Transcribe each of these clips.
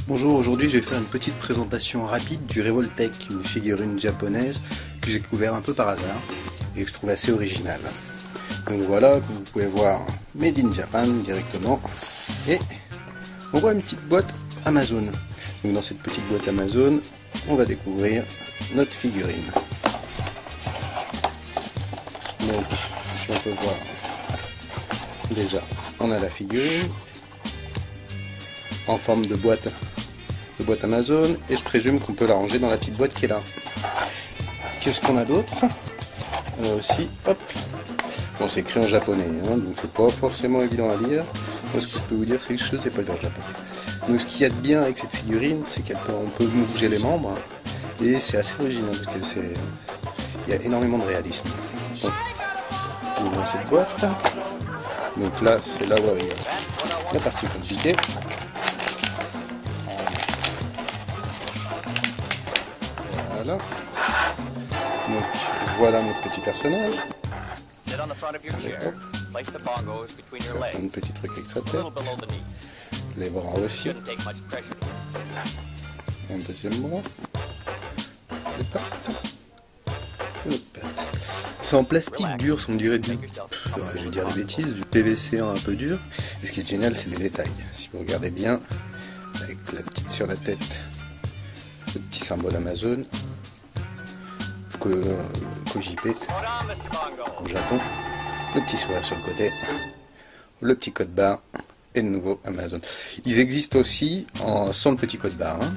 Bonjour, aujourd'hui je vais faire une petite présentation rapide du Revoltech, une figurine japonaise que j'ai découvert un peu par hasard et que je trouve assez originale. Donc voilà, vous pouvez voir Made in Japan directement et on voit une petite boîte Amazon. Donc dans cette petite boîte Amazon, on va découvrir notre figurine. Donc si on peut voir, déjà on a la figurine en forme de boîte Amazon et je présume qu'on peut la ranger dans la petite boîte qui est là. Qu'est-ce qu'on a d'autre? On a aussi, hop, bon c'est écrit en japonais, hein, donc c'est pas forcément évident à lire. Moi ce que je peux vous dire c'est que je sais pas lire japonais. Donc ce qu'il y a de bien avec cette figurine, c'est qu'on peut bouger les membres et c'est assez original parce que il y a énormément de réalisme. Bon, dans cette boîte, donc là c'est là où arrive la partie compliquée. Voilà. Donc voilà notre petit personnage. Un petit truc avec sa tête. Les bras aussi. Un deuxième bras. Les pattes. Et l'autre patte. C'est en plastique dur, on dirait du... je vais dire des bêtises, du PVC un peu dur. Et ce qui est génial, c'est les détails. Si vous regardez bien, avec la petite sur la tête, le petit symbole Amazon. JP au Japon, le petit sourire sur le côté, le petit code barre et de nouveau Amazon. Ils existent aussi sans le petit code barre, hein.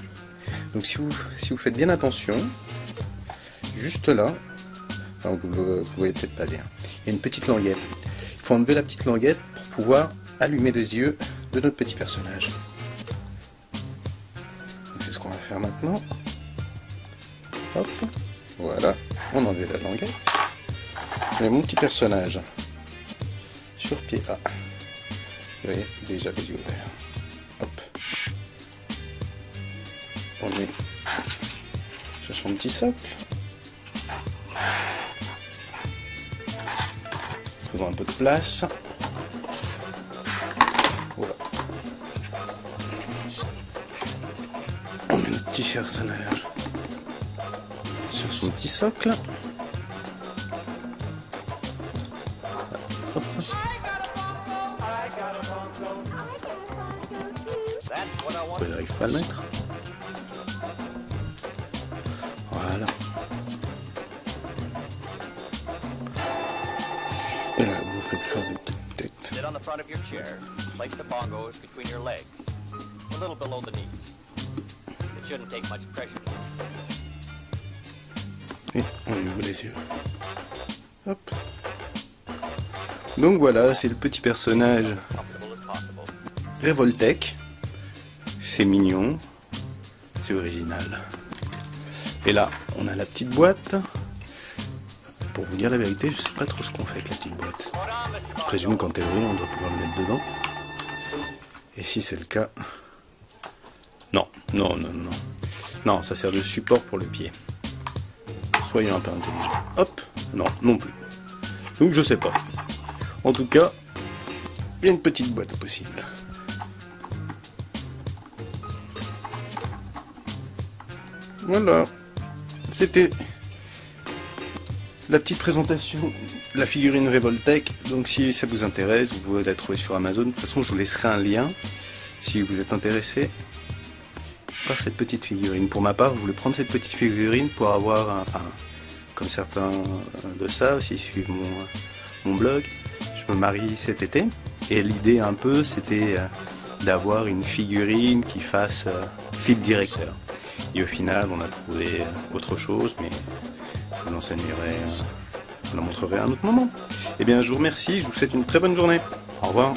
Donc si vous faites bien attention, juste là, enfin, vous voyez peut-être pas bien, il y a une petite languette. Il faut enlever la petite languette pour pouvoir allumer les yeux de notre petit personnage. C'est ce qu'on va faire maintenant. Hop. Voilà, on enlève la languette. Et mon petit personnage sur pied A. Vous voyez, déjà les yeux ouverts. Hop. On met sur son petit socle. Faisons un peu de place. Voilà. On met notre petit personnage sur son petit socle. Hop. On n'arrive pas à le mettre. Voilà. Et là, vous faites faire des petites têtes. Et on lui ouvre les yeux. Hop. Donc voilà, c'est le petit personnage Revoltech. C'est mignon, c'est original. Et là, on a la petite boîte. Pour vous dire la vérité, je sais pas trop ce qu'on fait avec la petite boîte. Je présume qu'en théorie, on doit pouvoir le mettre dedans. Et si c'est le cas... Non, non, non, non. Non, ça sert de support pour le pied. Soyons un peu intelligents. Hop, non, non plus. Donc je sais pas. En tout cas, il y a une petite boîte possible. Voilà. C'était la petite présentation de la figurine Revoltech. Donc si ça vous intéresse, vous pouvez la trouver sur Amazon. De toute façon, je vous laisserai un lien si vous êtes intéressé par cette petite figurine. Pour ma part, je voulais prendre cette petite figurine pour avoir, enfin, comme certains le savent, s'ils suivent mon blog, je me marie cet été. Et l'idée un peu, c'était d'avoir une figurine qui fasse fil directeur. Et au final, on a trouvé autre chose, mais je vous l'enseignerai, je vous la montrerai à un autre moment. Eh bien, je vous remercie, je vous souhaite une très bonne journée. Au revoir.